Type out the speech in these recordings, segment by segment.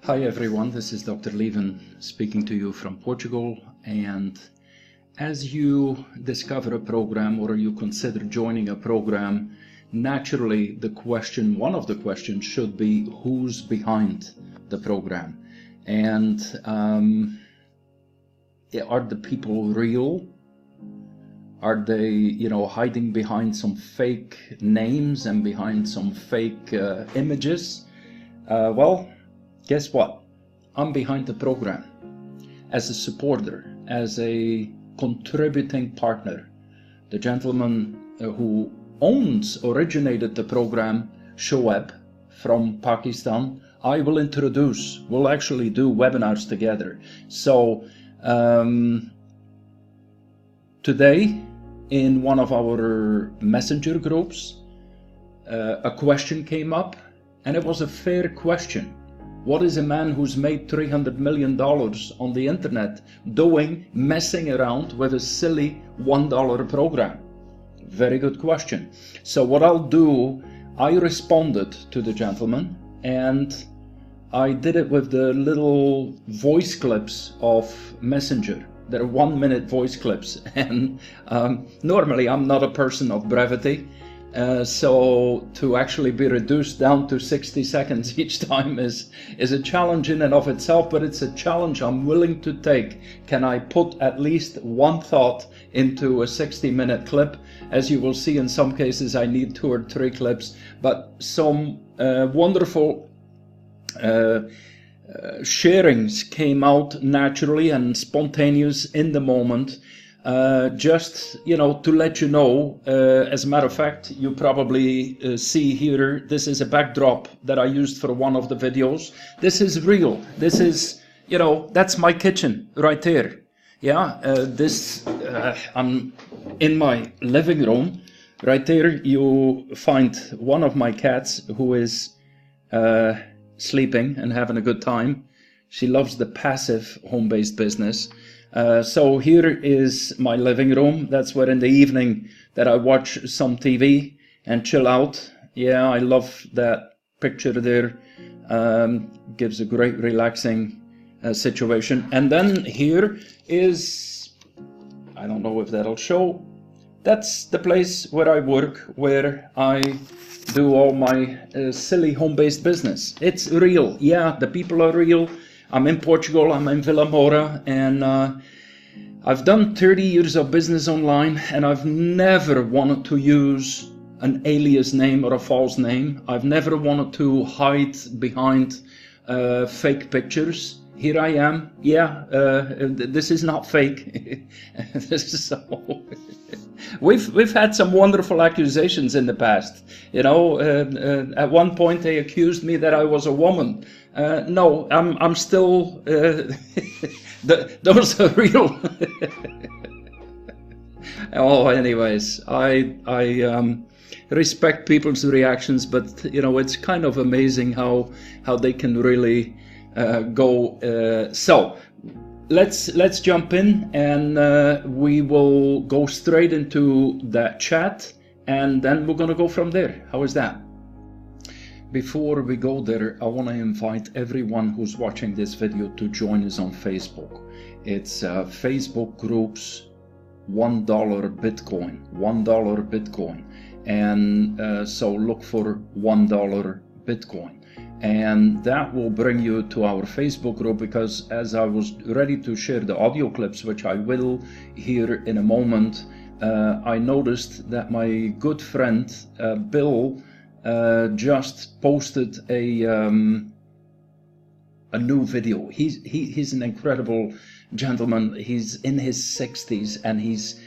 Hi everyone, this is Dr. Leven speaking to you from Portugal, and as you discover a program or you consider joining a program, naturally one of the questions should be who's behind the program, and are the people real? Are they, hiding behind some fake names and behind some fake images? Well, guess what? I'm behind the program as a supporter, as a contributing partner. The gentleman who originated the program, Shoaib from Pakistan, I will introduce. We'll actually do webinars together. So today, in one of our messenger groups, a question came up, and it was a fair question. What is a man who's made $300 million on the internet doing, messing around with a silly $1 program? Very good question. So what I'll do, I responded to the gentleman, and I did it with the little voice clips of Messenger. They're 1-minute voice clips, and normally I'm not a person of brevity, so to actually be reduced down to 60 seconds each time is a challenge in and of itself, but it's a challenge I'm willing to take. Can I put at least one thought into a 60-minute clip? As you will see, in some cases I need 2 or 3 clips, but some wonderful sharings came out naturally and spontaneous in the moment. Just to let you know, as a matter of fact, you probably see here, this is a backdrop that I used for one of the videos. This is real. This is, that's my kitchen right there. Yeah, I'm in my living room. Right there you find one of my cats who is sleeping and having a good time. She loves the passive home-based business. So here is my living room. That's where in the evening that I watch some TV and chill out. Yeah, I love that picture there. Gives a great relaxing situation. And then here is, I don't know if that'll show, that's the place where I work, where I do all my silly home-based business. It's real. Yeah, the people are real. I'm in Portugal, I'm in Vila Moura, and I've done 30 years of business online, and I've never wanted to use an alias name or a false name. I've never wanted to hide behind fake pictures. Here I am. Yeah, this is not fake. We've had some wonderful accusations in the past. At one point they accused me that I was a woman. No, I'm still. Those are real. Oh, anyways, I respect people's reactions, but it's kind of amazing how they can really go. So let's jump in, and we will go straight into that chat, and then we're gonna go from there. How is that? Before we go there, I want to invite everyone who's watching this video to join us on Facebook. It's Facebook groups $1 Bitcoin, $1 Bitcoin, and so look for $1 Bitcoin. And that will bring you to our Facebook group, because as I was ready to share the audio clips, which I will here in a moment, I noticed that my good friend Bill just posted a new video. He's an incredible gentleman. He's in his 60s, and he's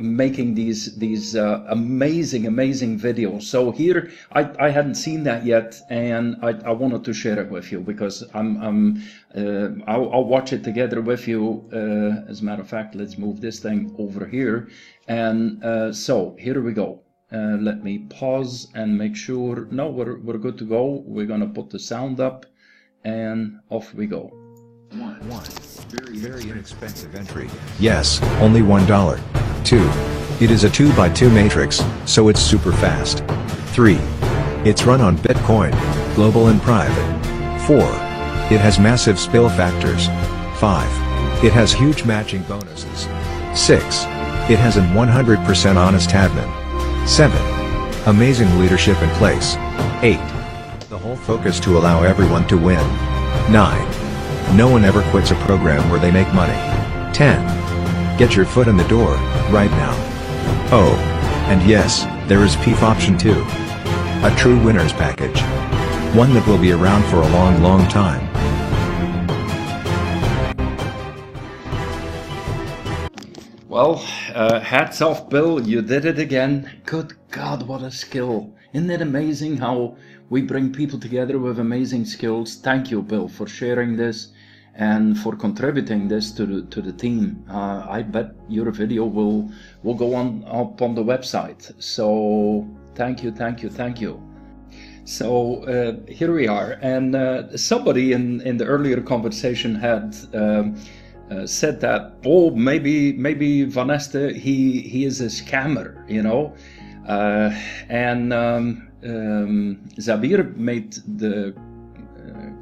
making these amazing videos. So here I hadn't seen that yet, and I wanted to share it with you, because I'll watch it together with you. As a matter of fact, let's move this thing over here, and so here we go. Let me pause and make sure. No, we're good to go. We're gonna put the sound up, and off we go. One. Very inexpensive entry. Yes, only $1. 2. It is a 2x2 matrix, so it's super fast. 3. It's run on Bitcoin, global and private. 4. It has massive spill factors. 5. It has huge matching bonuses. 6. It has an 100% honest admin. 7. Amazing leadership in place. 8. The whole focus to allow everyone to win. 9. No one ever quits a program where they make money. 10. Get your foot in the door, right now. Oh. And yes, there is PIF option too. A true winner's package. One that will be around for a long time. Well, hats off, Bill. You did it again. Good God, what a skill. Isn't it amazing how we bring people together with amazing skills? Thank you, Bill, for sharing this and for contributing this to the team. I bet your video will go up on the website. So thank you. So here we are. And somebody in the earlier conversation had said that, oh, maybe Van Este, he is a scammer, you know. And Zabir made the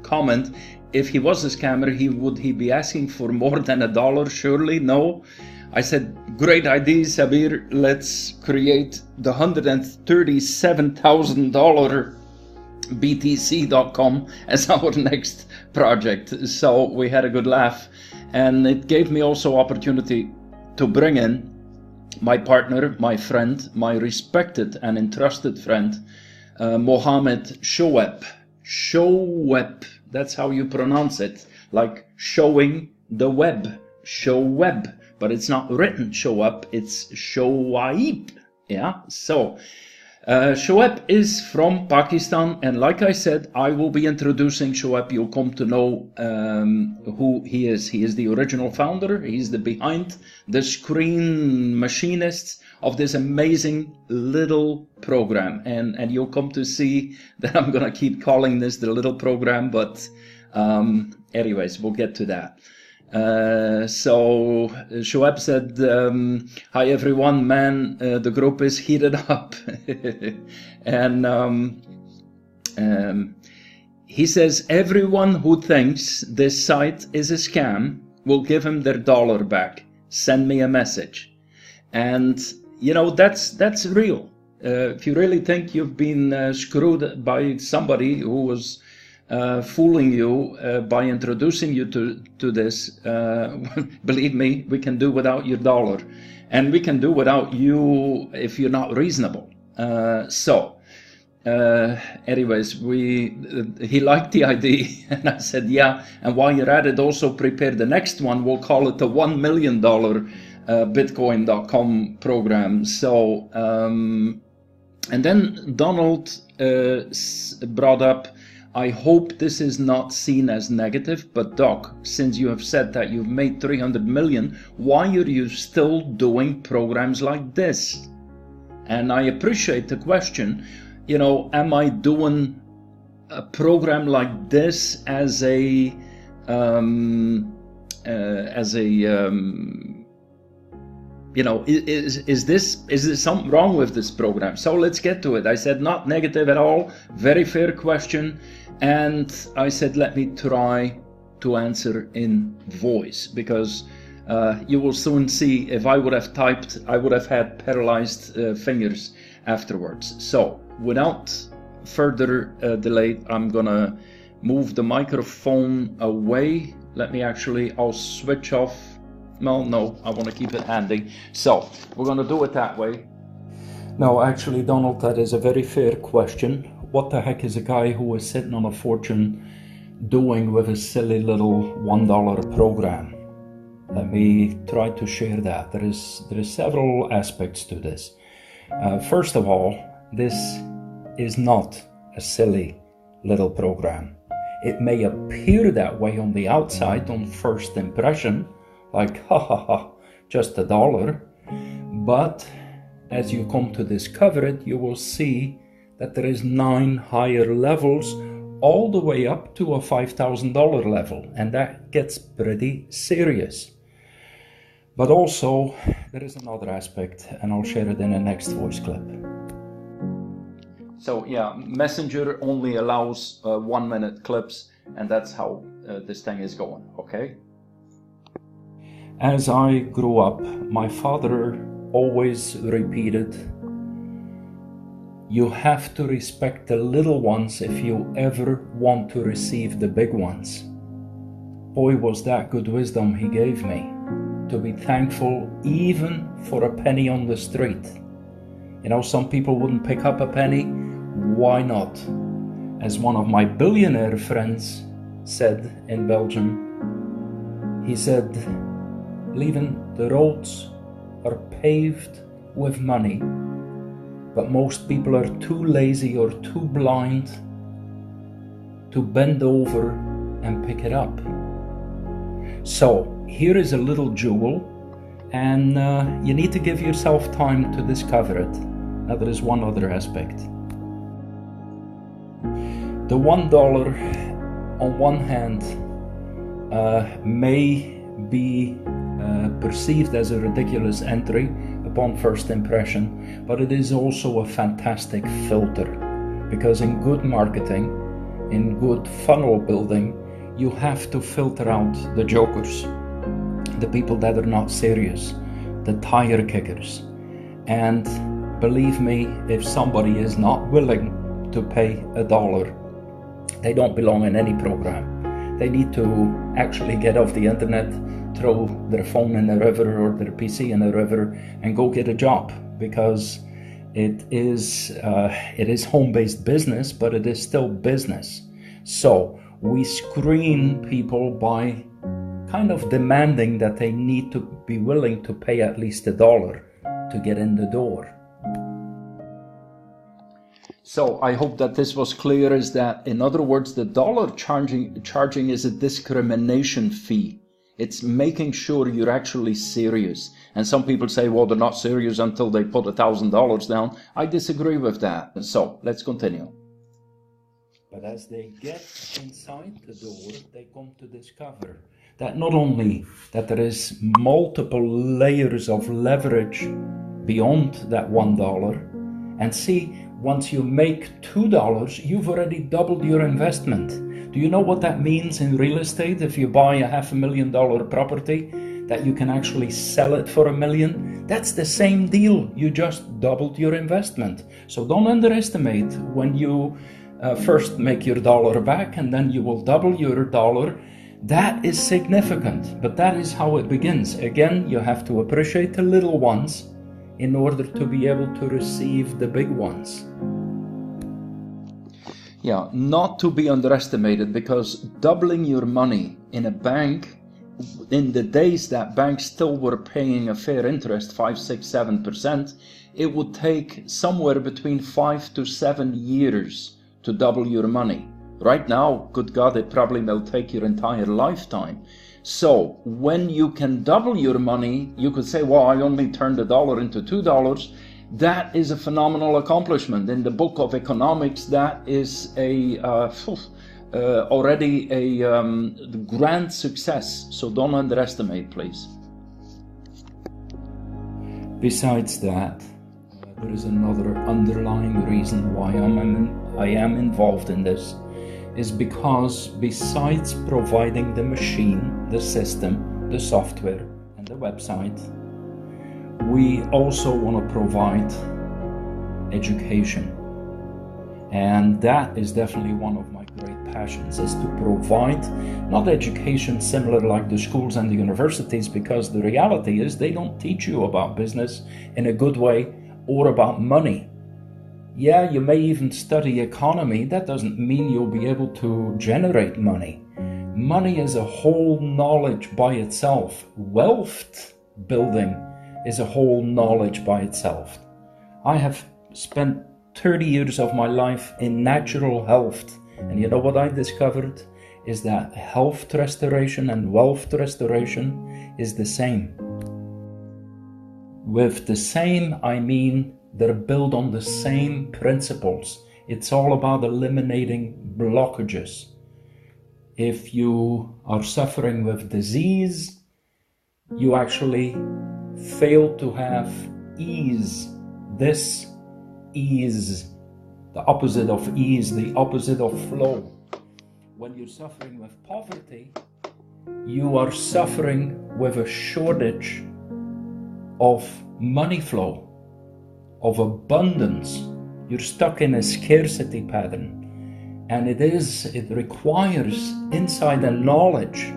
comment, if he was a scammer, would he be asking for more than $1? Surely no. I said, great idea, Zabir. Let's create the $137,000 BTC.com as our next project. So we had a good laugh. And it gave me also opportunity to bring in my partner, my friend, my respected and entrusted friend, Mohammed Shoaib. Shoaib, that's how you pronounce it, like showing the web, Shoaib, but it's not written Shoaib, it's Shoaib, yeah? So, Shoaib is from Pakistan, and like I said, I will be introducing Shoaib. You'll come to know who he is. He is the original founder. He's the behind the screen machinist of this amazing little program. And you'll come to see that I'm going to keep calling this the little program, but anyways, we'll get to that. So Shoaib said, hi everyone, man, the group is heated up. And he says, everyone who thinks this site is a scam will give him their $1 back. Send me a message. And you know, that's real. If you really think you've been screwed by somebody who was fooling you by introducing you to this, believe me, we can do without your $1, and we can do without you if you're not reasonable. Anyways, he liked the idea, and I said, yeah, and while you're at it, also prepare the next one. We'll call it the $1 million Bitcoin.com program. So, and then Donald brought up, I hope this is not seen as negative, but Doc, since you have said that you've made 300 million, why are you still doing programs like this? And I appreciate the question. You know, am I doing a program like this as a you know, is there something wrong with this program? So let's get to it. I said, not negative at all. Very fair question. And I said, let me try to answer in voice, because you will soon see if I would have typed, I would have had paralyzed fingers afterwards. So without further delay, I'm gonna move the microphone away. Let me actually, I'll switch off. Well, no, I want to keep it handy. So we're going to do it that way. No, actually, Donald, that is a very fair question. What the heck is a guy who is sitting on a fortune doing with a silly little $1 program? Let me try to share that. There is several aspects to this. First of all, this is not a silly little program. It may appear that way on the outside, on first impression, like, ha ha ha, just $1. But as you come to discover it, you will see that there is 9 higher levels, all the way up to a $5,000 level, and that gets pretty serious. But also, there is another aspect, and I'll share it in the next voice clip. So yeah, Messenger only allows 1-minute clips. And that's how this thing is going, okay? As I grew up, my father always repeated, you have to respect the little ones if you ever want to receive the big ones. Boy, was that good wisdom he gave me, to be thankful even for a penny on the street. You know, some people wouldn't pick up a penny. Why not? As one of my billionaire friends said in Belgium, he said, "Lieven, the roads are paved with money, but most people are too lazy or too blind to bend over and pick it up." So here is a little jewel, and you need to give yourself time to discover it. Now there is one other aspect. The $1 on one hand may be perceived as a ridiculous entry upon first impression, but it is also a fantastic filter, because in good marketing, in good funnel building, you have to filter out the jokers, the people that are not serious, the tire kickers. And believe me, if somebody is not willing to pay $1, they don't belong in any program. They need to actually get off the internet, throw their phone in a river or their PC in a river, and go get a job, because it is home-based business, but it is still business. So we screen people by kind of demanding that they need to be willing to pay at least $1 to get in the door. So I hope that this was clear, is that, in other words, the dollar charging is a discrimination fee. It's making sure you're actually serious. And some people say, well, they're not serious until they put $1,000 down. I disagree with that. So let's continue. But as they get inside the door, they come to discover that not only that there is multiple layers of leverage beyond that $1, and see, once you make $2, you've already doubled your investment. Do you know what that means in real estate? If you buy a $500,000 property, that you can actually sell it for $1 million? That's the same deal. You just doubled your investment. So don't underestimate when you first make your $1 back, and then you will double your $1. That is significant, but that is how it begins. Again, you have to appreciate the little ones in order to be able to receive the big ones. Yeah, not to be underestimated, because doubling your money in a bank, in the days that banks still were paying a fair interest, 5, 6, 7%, it would take somewhere between 5 to 7 years to double your money. Right now, good God, it probably will take your entire lifetime. So when you can double your money, you could say, well, I only turned $1 into $2. That is a phenomenal accomplishment. In the book of economics, that is already a grand success. So don't underestimate, please. Besides that, there is another underlying reason why I am involved in this, is because besides providing the machine, the system, the software, and the website, we also want to provide education. And that is definitely one of my great passions, is to provide not education similar like the schools and the universities, because the reality is they don't teach you about business in a good way or about money. Yeah, you may even study economy. That doesn't mean you'll be able to generate money. Money is a whole knowledge by itself. Wealth building is a whole knowledge by itself. I have spent 30 years of my life in natural health, and you know what I discovered is that health restoration and wealth restoration is the same. With the same, I mean they're built on the same principles. It's all about eliminating blockages. If you are suffering with disease, you actually fail to have ease. This ease, the opposite of ease, the opposite of flow. when you're suffering with poverty, you are suffering with a shortage of money flow, of abundance. You're stuck in a scarcity pattern, and it requires insight and knowledge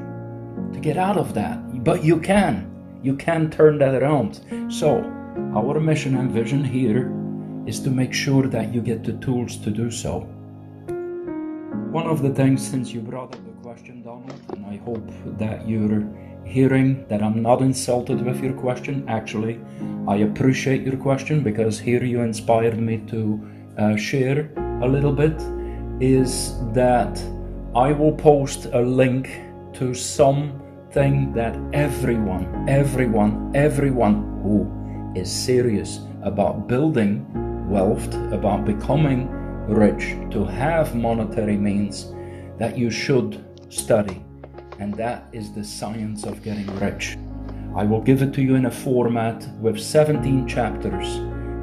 to get out of that. But you can turn that around. So our mission and vision here is to make sure that you get the tools to do so. One of the things, since you brought up the question, Donald, and I hope that you're hearing that I'm not insulted with your question. Actually, I appreciate your question, because here you inspired me to share a little bit, is that I will post a link to something that everyone who is serious about building wealth, about becoming rich, to have monetary means, that you should study, and that is the science of getting rich. I will give it to you in a format with 17 chapters,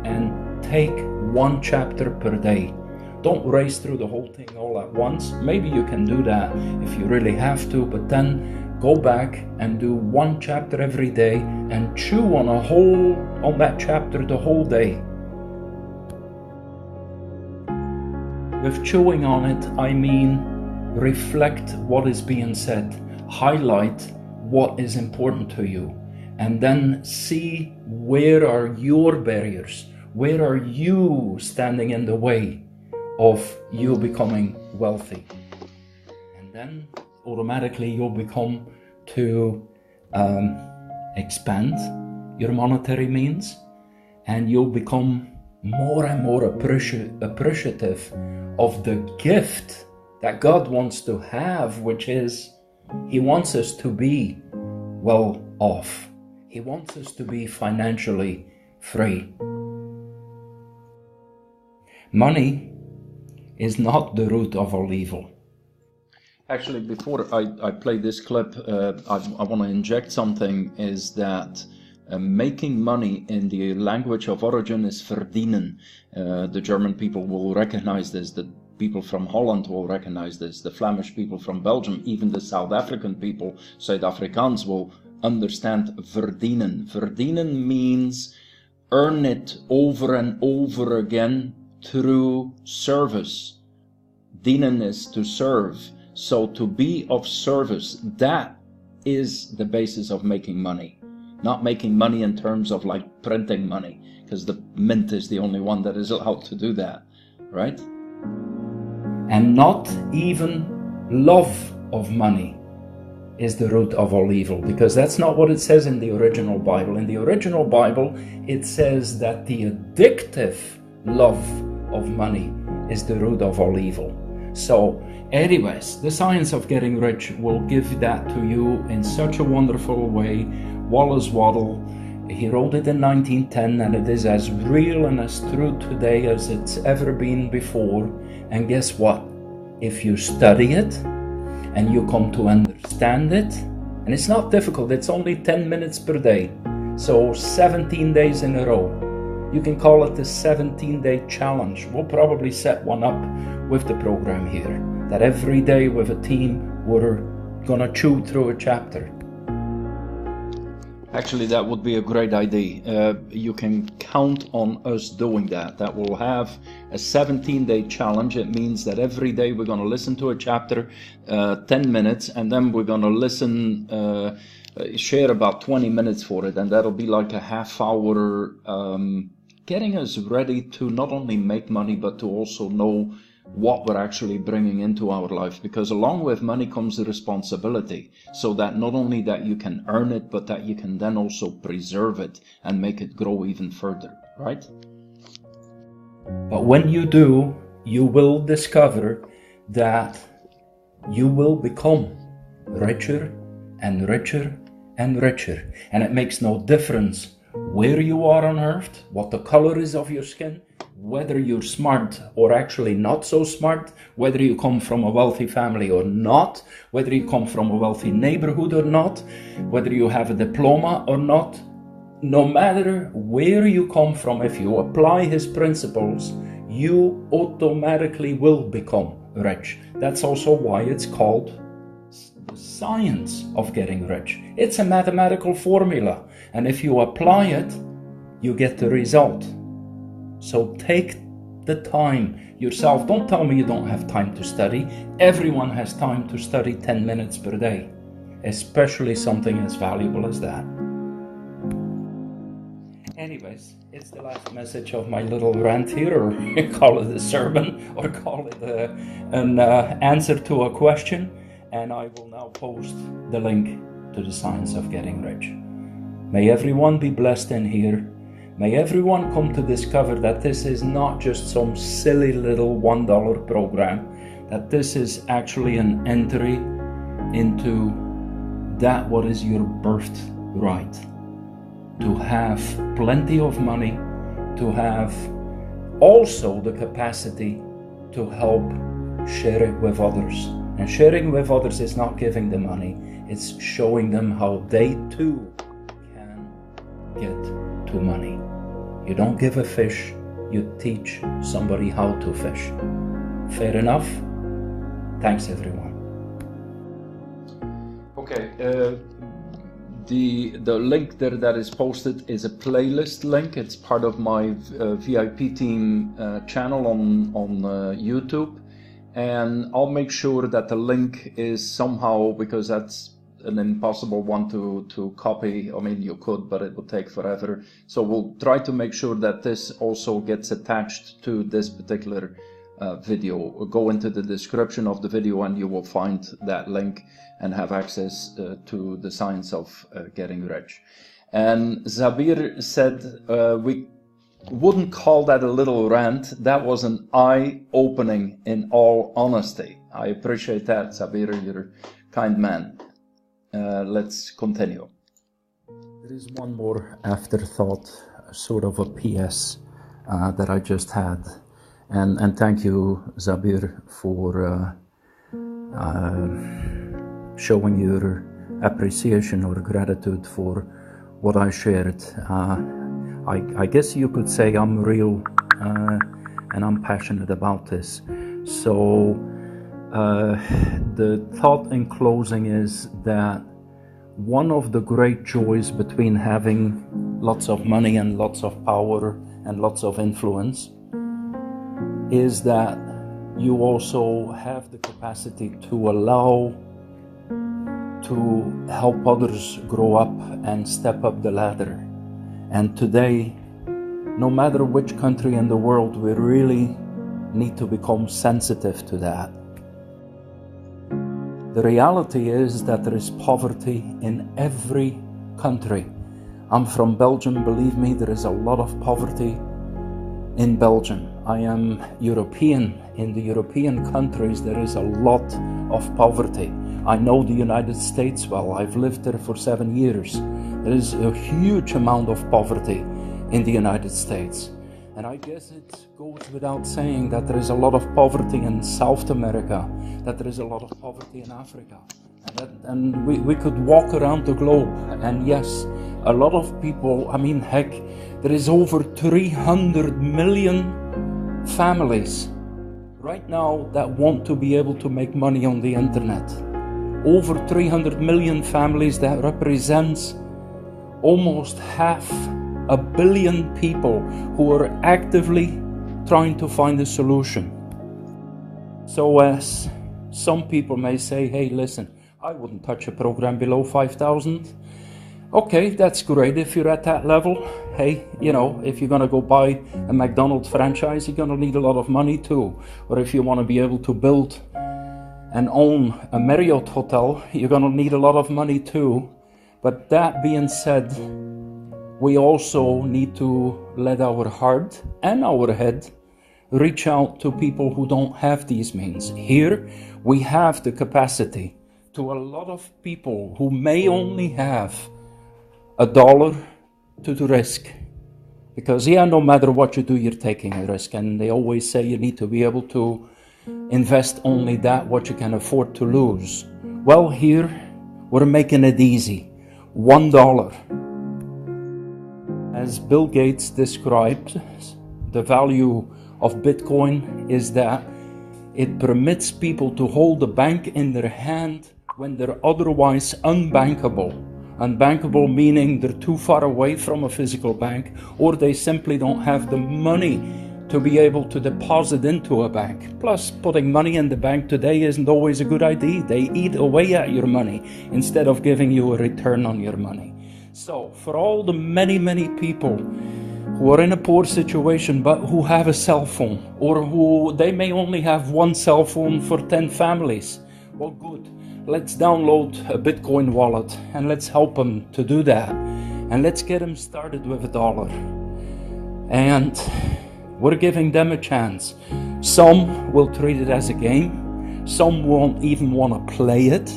and take one chapter per day. Don't race through the whole thing all at once. Maybe you can do that if you really have to, but then go back and do one chapter every day and chew on that chapter the whole day. With chewing on it, I mean reflect what is being said, highlight what is important to you, and then see where are your barriers, where are you standing in the way of you becoming wealthy. And then automatically you'll become to expand your monetary means, and you'll become more and more appreciative of the gift that God wants to have, which is He wants us to be well off. He wants us to be financially free. Money is not the root of all evil. Actually, before I play this clip, I want to inject something, is that making money in the language of origin is verdienen. The German people will recognize this, the people from Holland will recognize this, the Flemish people from Belgium, even the South African people, Zuid-Afrikaans, will understand verdienen. Verdienen means earn it over and over again through service. Dienen is to serve. So to be of service, that is the basis of making money. Not making money in terms of like printing money, because the mint is the only one that is allowed to do that, right? And not even love of money is the root of all evil, because that's not what it says in the original Bible. In the original Bible, it says that the addictive love of money is the root of all evil. So anyways, the science of getting rich will give that to you in such a wonderful way. Wallace Waddell, he wrote it in 1910, and it is as real and as true today as it's ever been before. And guess what? If you study it and you come to understand it, and it's not difficult, it's only 10 minutes per day, so 17 days in a row. You can call it the 17-day challenge. We'll probably set one up with the program here, that every day with a team we're gonna chew through a chapter. Actually, that would be a great idea. You can count on us doing that. That will have a 17-day challenge. It means that every day we're going to listen to a chapter, 10 minutes, and then we're going to listen, share about 20 minutes for it, and that'll be like a half hour, getting us ready to not only make money, but to also know what we're actually bringing into our life, because along with money comes the responsibility, so that not only that you can earn it, but that you can then also preserve it and make it grow even further, right? But when you do, you will discover that you will become richer and richer and richer, and it makes no difference where you are on earth, what the color is of your skin, whether you're smart or actually not so smart, whether you come from a wealthy family or not, whether you come from a wealthy neighborhood or not, whether you have a diploma or not. No matter where you come from, if you apply his principles, you automatically will become rich. That's also why it's called the science of getting rich. It's a mathematical formula, and if you apply it, you get the result. So take the time yourself. Don't tell me you don't have time to study. Everyone has time to study 10 minutes per day, especially something as valuable as that. Anyways, it's the last message of my little rant here, or call it a sermon, or call it an answer to a question. And I will now post the link to the science of getting rich. May everyone be blessed in here. May everyone come to discover that this is not just some silly little $1 program, that this is actually an entry into that what is your birthright. To have plenty of money, to have also the capacity to help share it with others. And sharing with others is not giving them money, it's showing them how they too can get to money. You don't give a fish, you teach somebody how to fish. Fair enough? Thanks, everyone. Okay, the link there that is posted is a playlist link. It's part of my VIP team channel on YouTube. And I'll make sure that the link is somehow, because that's an impossible one to copy. I mean, you could, but it would take forever. So we'll try to make sure that this also gets attached to this particular video. Go into the description of the video and you will find that link and have access to the science of getting rich. And Zabir said we wouldn't call that a little rant. That was an eye-opening, in all honesty. I appreciate that, Zabir. You're a kind man. Let's continue. There is one more afterthought, sort of a PS that I just had. And thank you, Zabir, for showing your appreciation or gratitude for what I shared. I guess you could say I'm real and I'm passionate about this. So the thought in closing is that one of the great joys between having lots of money and lots of power and lots of influence is that you also have the capacity to allow to help others grow up and step up the ladder. And today, no matter which country in the world, we really need to become sensitive to that. The reality is that there is poverty in every country. I'm from Belgium, believe me, there is a lot of poverty in Belgium. I am European. In the European countries, there is a lot of poverty. I know the United States well. I've lived there for 7 years. There is a huge amount of poverty in the United States. And I guess it goes without saying that there is a lot of poverty in South America, that there is a lot of poverty in Africa. And we could walk around the globe, and yes, a lot of people, I mean, heck, there is over 300 million families right now that want to be able to make money on the internet. Over 300 million families, that represents almost 500 million people who are actively trying to find a solution. So as some people may say, hey, listen, I wouldn't touch a program below 5,000. Okay, that's great if you're at that level. Hey, you know, if you're going to go buy a McDonald's franchise, you're going to need a lot of money too. Or if you want to be able to build and own a Marriott hotel, you're going to need a lot of money too. But that being said, we also need to let our heart and our head reach out to people who don't have these means. Here, we have the capacity to a lot of people who may only have $1 to risk. Because yeah, no matter what you do, you're taking a risk. And they always say you need to be able to invest only that what you can afford to lose. Well, here, we're making it easy. $1. As Bill Gates described, the value of Bitcoin is that It permits people to hold the bank in their hand when they're otherwise unbankable. Unbankable meaning they're too far away from a physical bank, or they simply don't have the money to be able to deposit into a bank. Plus, putting money in the bank today isn't always a good idea. They eat away at your money instead of giving you a return on your money. So, for all the many people who are in a poor situation but who have a cell phone, or who they may only have one cell phone for 10 families, well, good. Let's download a Bitcoin wallet and let's help them to do that. And let's get them started with $1. And we're giving them a chance. Some will treat it as a game. Some won't even want to play it.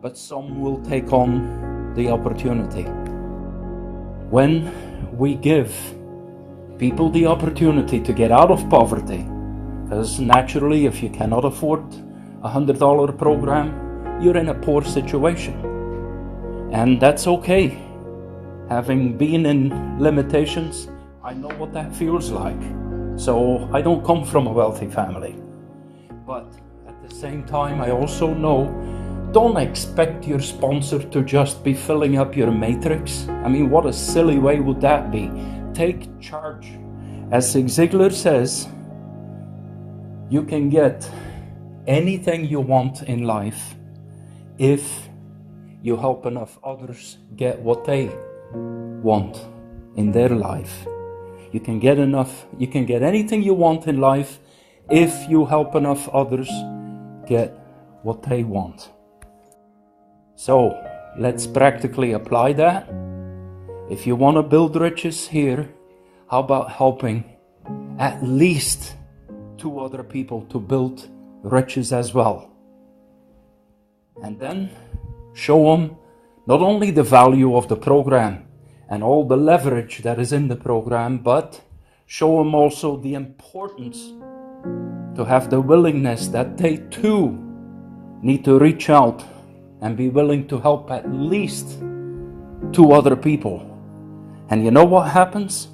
But some will take on the opportunity. When we give people the opportunity to get out of poverty, because naturally if you cannot afford $100 program, you're in a poor situation. And that's okay. Having been in limitations, I know what that feels like. So I don't come from a wealthy family. But at the same time, I also know, don't expect your sponsor to just be filling up your matrix. I mean, what a silly way would that be? Take charge. As Zig Ziglar says, you can get anything you want in life if you help enough others get what they want in their life. You can get anything you want in life if you help enough others get what they want. So let's practically apply that. If you want to build riches here, how about helping at least 2 other people to build riches as well? And then show them not only the value of the program and all the leverage that is in the program, but show them also the importance to have the willingness that they too need to reach out and be willing to help at least 2 other people. And you know what happens?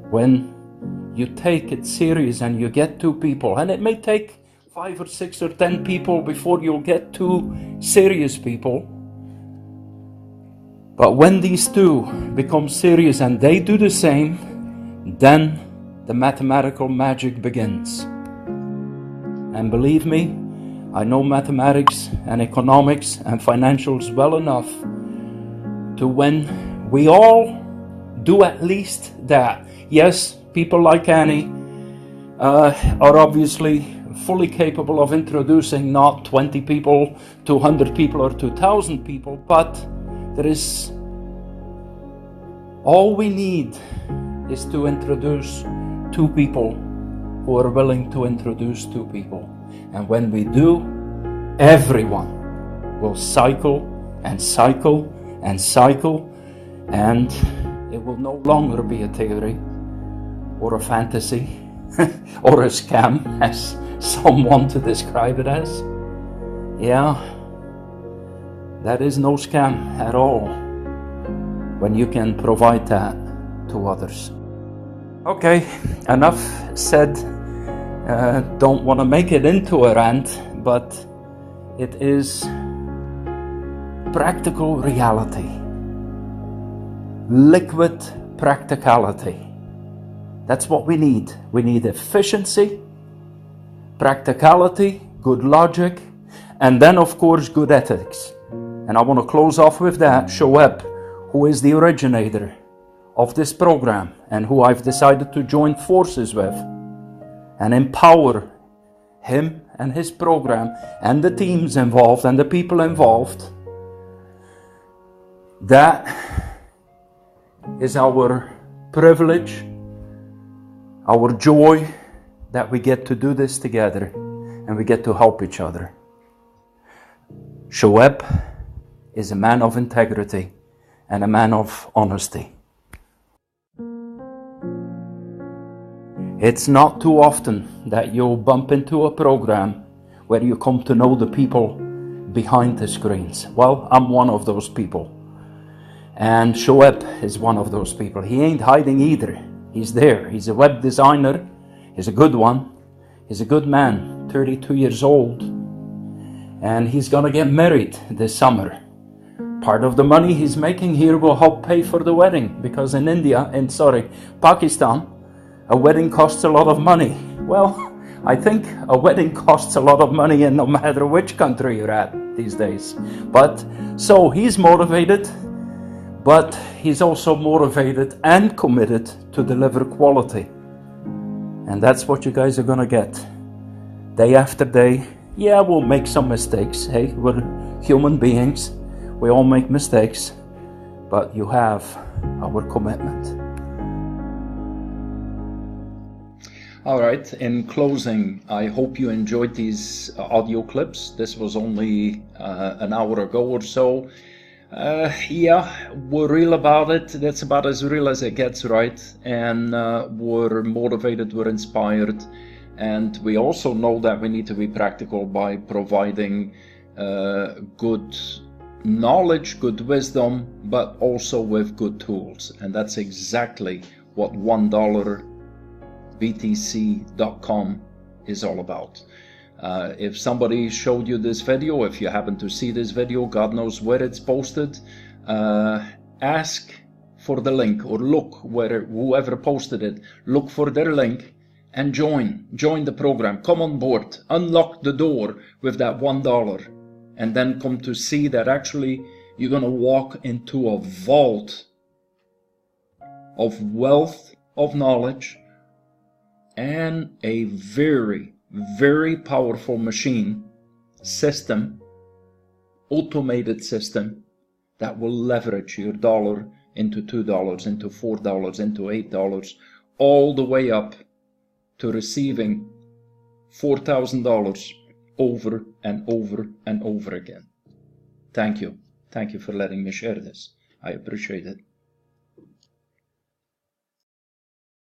When you take it serious and you get 2 people, and it may take 5 or 6 or 10 people before you'll get 2 serious people. But when these 2 become serious and they do the same, then the mathematical magic begins. And believe me, I know mathematics and economics and financials well enough to when we all do at least that. Yes, people like Annie are obviously fully capable of introducing not 20 people, 200 people or 2,000 people, but there is, all we need is to introduce 2 people who are willing to introduce 2 people. And when we do, everyone will cycle and cycle and cycle, and it will no longer be a theory or a fantasy or a scam, as some want to describe it as. Yeah, that is no scam at all when you can provide that to others. Okay, enough said. Don't want to make it into a rant, but it is practical reality. Liquid practicality. That's what we need. We need efficiency, practicality, good logic, and then of course good ethics. And I want to close off with that. Shoaib, who is the originator of this program and who I've decided to join forces with and empower him and his program and the teams involved and the people involved. That is our privilege, our joy, that we get to do this together and we get to help each other. Shoaib is a man of integrity and a man of honesty. It's not too often that you'll bump into a program where you come to know the people behind the screens. Well, I'm one of those people. And Shoaib is one of those people. He ain't hiding either. He's there. He's a web designer. He's a good one. He's a good man, 32 years old, and he's gonna get married this summer. Part of the money he's making here will help pay for the wedding, because in Pakistan, a wedding costs a lot of money. Well, I think a wedding costs a lot of money in no matter which country you're at these days. But so he's motivated, but he's also motivated and committed to deliver quality. And that's what you guys are gonna get. Day after day. Yeah, we'll make some mistakes. Hey, we're human beings. We all make mistakes. But you have our commitment. All right, in closing, I hope you enjoyed these audio clips. This was only an hour ago or so. Yeah, we're real about it. That's about as real as it gets, right? And we're motivated, we're inspired. And we also know that we need to be practical by providing good knowledge, good wisdom, but also with good tools. And that's exactly what OneDollarBTC.com is all about. If somebody showed you this video, if you happen to see this video, God knows where it's posted, ask for the link, or look where whoever posted it, look for their link and join the program. Come on board, unlock the door with that $1, and then come to see that actually you're going to walk into a vault of wealth, of knowledge, and a very, very powerful machine system, automated system, that will leverage your dollar into $2, into $4, into $8, all the way up to receiving $4,000 over and over and over again. Thank you. Thank you for letting me share this. I appreciate it.